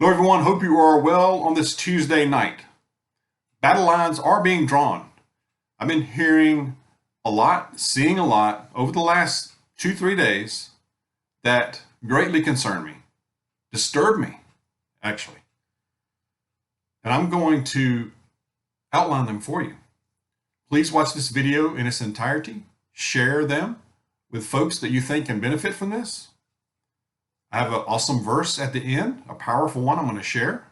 Hello, everyone. Hope you are well on this Tuesday night. Battle lines are being drawn. I've been hearing a lot, seeing a lot over the last 2, 3 days that greatly concern me, disturb me, actually. And I'm going to outline them for you. Please watch this video in its entirety. Share them with folks that you think can benefit from this. I have an awesome verse at the end, a powerful one I'm going to share.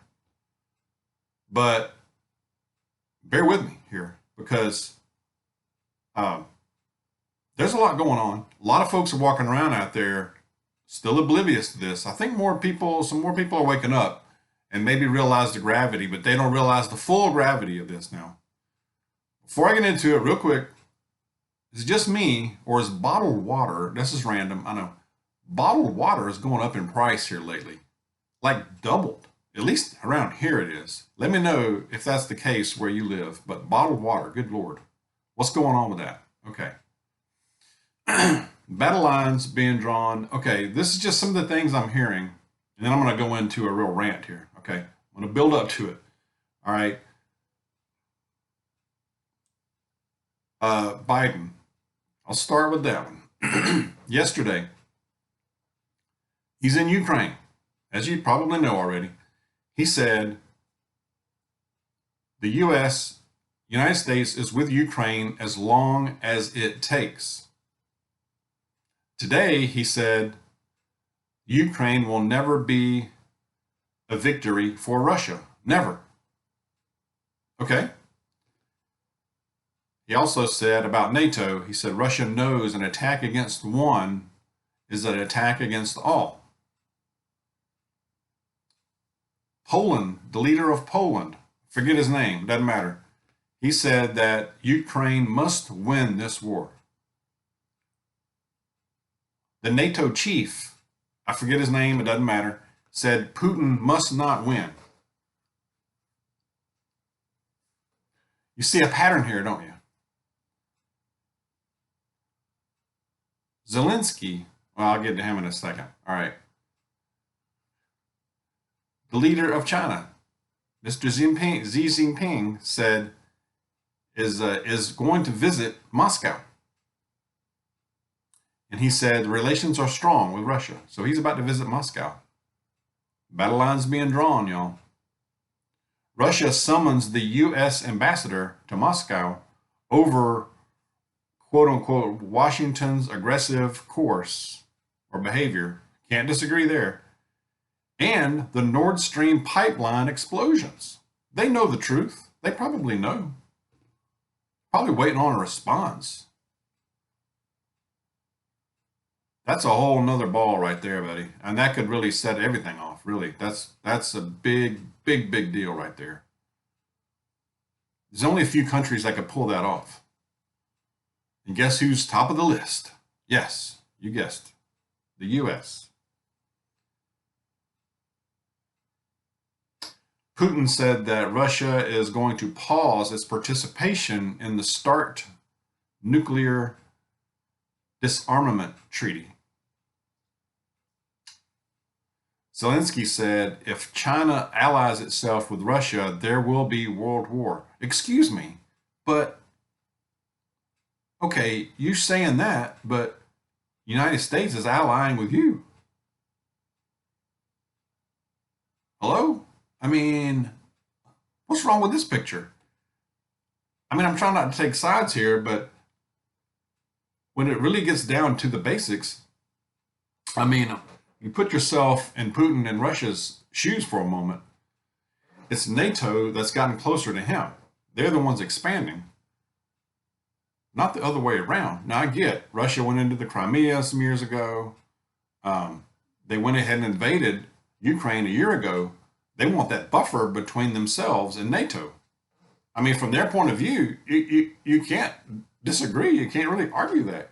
But bear with me here because there's a lot going on. A lot of folks are walking around out there still oblivious to this. I think some more people are waking up and maybe realize the gravity, but they don't realize the full gravity of this now. Before I get into it, real quick, is it just me or is bottled water, this is random, I know, bottled water is going up in price here lately, like doubled. At least around here it is. Let me know if that's the case where you live. But bottled water, good Lord. What's going on with that? Okay. Battle lines being drawn. Okay, this is just some of the things I'm hearing. And then I'm going to go into a real rant here. Okay, I'm going to build up to it. All right. Biden. I'll start with that one. Yesterday, he's in Ukraine, as you probably know already. He said the United States is with Ukraine as long as it takes. Today, he said Ukraine will never be a victory for Russia. Never. Okay? He also said about NATO, he said Russia knows an attack against one is an attack against all. Poland, the leader of Poland, forget his name, doesn't matter. He said that Ukraine must win this war. The NATO chief, I forget his name, it doesn't matter, said Putin must not win. You see a pattern here, don't you? Zelensky, well, I'll get to him in a second. All right. The leader of China, Mr. Xi Jinping, said is going to visit Moscow. And he said relations are strong with Russia. So he's about to visit Moscow. Battle lines being drawn, y'all. Russia summons the U.S. ambassador to Moscow over, quote unquote, Washington's aggressive course or behavior. Can't disagree there. And the Nord Stream pipeline explosions. They know the truth. They probably know. Probably waiting on a response. That's a whole nother ball right there, buddy. And that could really set everything off, really. That's a big deal right there. There's only a few countries that could pull that off. And guess who's top of the list? Yes, you guessed. The U.S. Putin said that Russia is going to pause its participation in the START nuclear disarmament treaty. Zelensky said if China allies itself with Russia, there will be world war. Excuse me, but okay, you saying that, but United States is allying with you. Hello? I mean, what's wrong with this picture? I mean, I'm trying not to take sides here, but when it really gets down to the basics, I mean, you put yourself in Putin and Russia's shoes for a moment. It's NATO that's gotten closer to him. They're the ones expanding, not the other way around. Now, I get Russia went into the Crimea some years ago. They went ahead and invaded Ukraine a year ago. They want that buffer between themselves and NATO. I mean, from their point of view, you can't disagree. You can't really argue that.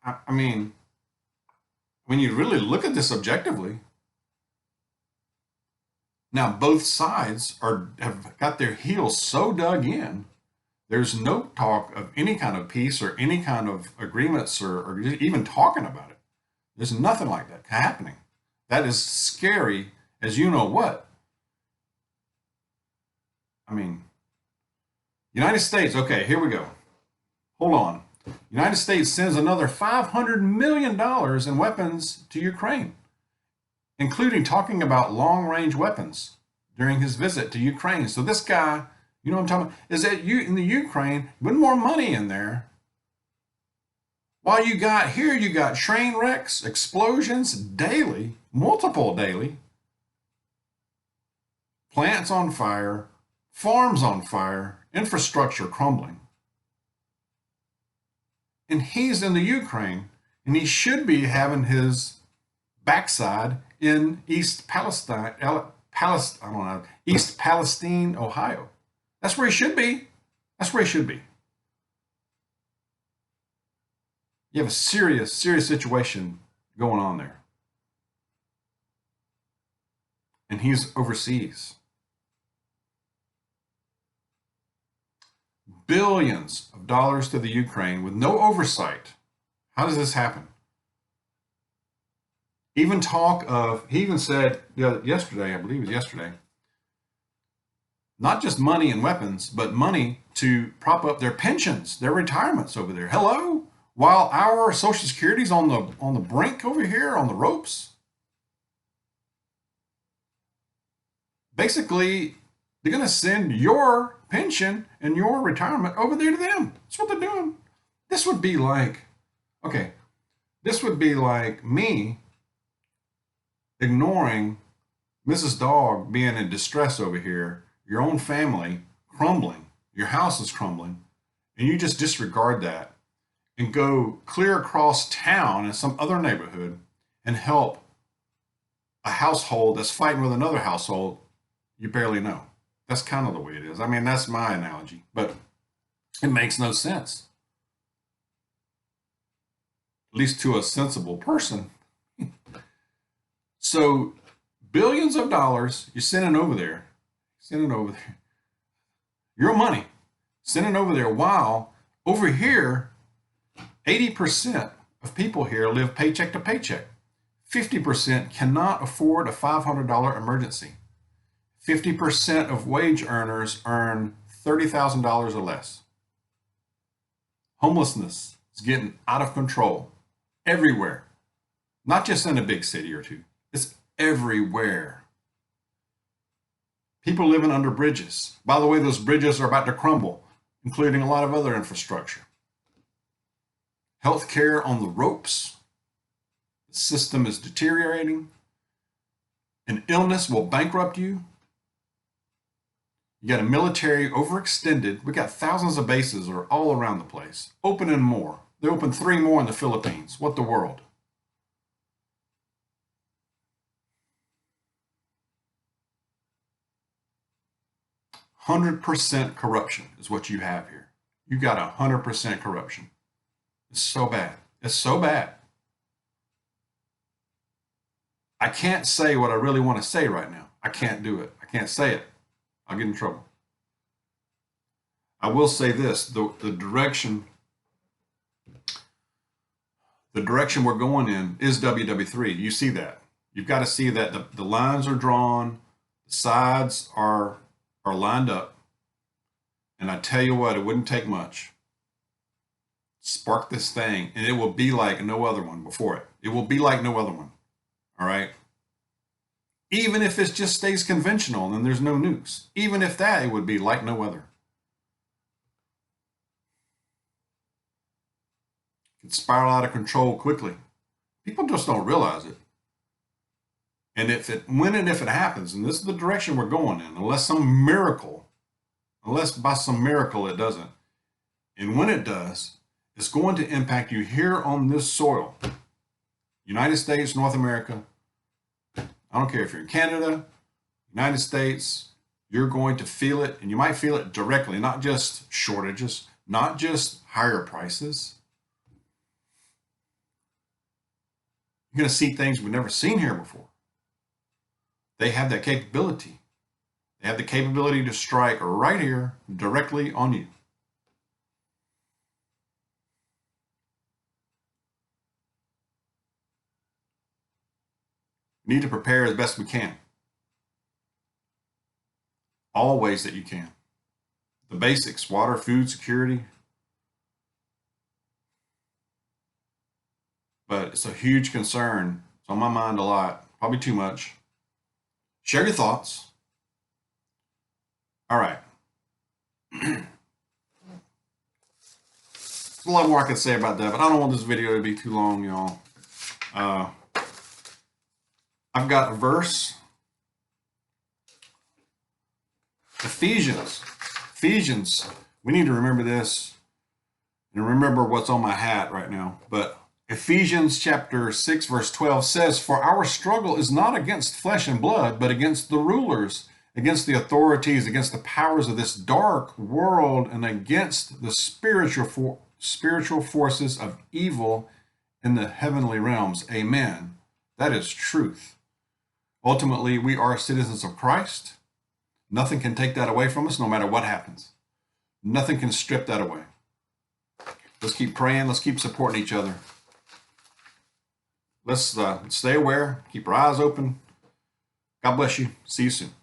I mean, when you really look at this objectively, now both sides have got their heels so dug in, there's no talk of any kind of peace or any kind of agreements or even talking about it. There's nothing like that happening. That is scary as you know what. I mean, United States, okay, here we go. Hold on. United States sends another $500 million in weapons to Ukraine, including talking about long-range weapons during his visit to Ukraine. So this guy, you know what I'm talking about, is that you in the Ukraine, putting more money in there. While you got here, you got train wrecks, explosions daily, multiple daily, plants on fire, farms on fire, infrastructure crumbling. And he's in the Ukraine, and he should be having his backside in East Palestine, East Palestine, Ohio. That's where he should be. That's where he should be. You have a serious, serious situation going on there. And he's overseas. Billions of dollars to the Ukraine with no oversight. How does this happen? Even talk of, he even said yesterday, I believe it was yesterday, not just money and weapons, but money to prop up their pensions, their retirements over there. Hello? While our Social Security's on the brink over here, on the ropes. Basically, they're going to send your pension and your retirement over there to them. That's what they're doing. This would be like, okay, this would be like me ignoring Mrs. Dawg being in distress over here, your own family crumbling, your house is crumbling, and you just disregard that and go clear across town in some other neighborhood and help a household that's fighting with another household you barely know. That's kind of the way it is. I mean, that's my analogy, but it makes no sense. At least to a sensible person. So billions of dollars you're sending over there, your money, sending over there, while over here, 80% of people here live paycheck to paycheck. 50% cannot afford a $500 emergency. 50% of wage earners earn $30,000 or less. Homelessness is getting out of control everywhere, not just in a big city or two. It's everywhere. People living under bridges. By the way, those bridges are about to crumble, including a lot of other infrastructure. Healthcare on the ropes. The system is deteriorating. An illness will bankrupt you. You got a military overextended. We got thousands of bases that are all around the place, opening more. They opened 3 more in the Philippines. What the world? %100 corruption is what you have here. You got 100% corruption. It's so bad. It's so bad. I can't say what I really want to say right now. I can't do it. I can't say it. I'll get in trouble. I will say this, the direction we're going in is WW3. You see that. You've got to see that the lines are drawn, the sides are lined up. And I tell you what, it wouldn't take much. Spark this thing, and it will be like no other one before it. It will be like no other one. All right? Even if it just stays conventional and there's no nukes. Even if that, it would be like no other. It can spiral out of control quickly. People just don't realize it. And when and if it happens, and this is the direction we're going in, unless by some miracle it doesn't, and when it does, it's going to impact you here on this soil. United States, North America. I don't care if you're in Canada, United States, you're going to feel it, and you might feel it directly, not just shortages, not just higher prices. You're going to see things we've never seen here before. They have that capability. They have the capability to strike right here, directly on you. We need to prepare as best we can. all ways that you can. The basics: water, food, security. But it's a huge concern. It's on my mind a lot, probably too much. Share your thoughts. All right. There's a lot more I could say about that, but I don't want this video to be too long, y'all. I've got a verse. Ephesians. We need to remember this and remember what's on my hat right now. But Ephesians chapter 6, verse 12 says, "For our struggle is not against flesh and blood, but against the rulers, against the authorities, against the powers of this dark world, and against the spiritual forces of evil in the heavenly realms." Amen. That is truth. Ultimately, we are citizens of Christ. Nothing can take that away from us, no matter what happens. Nothing can strip that away. Let's keep praying. Let's keep supporting each other. Let's stay aware. Keep our eyes open. God bless you. See you soon.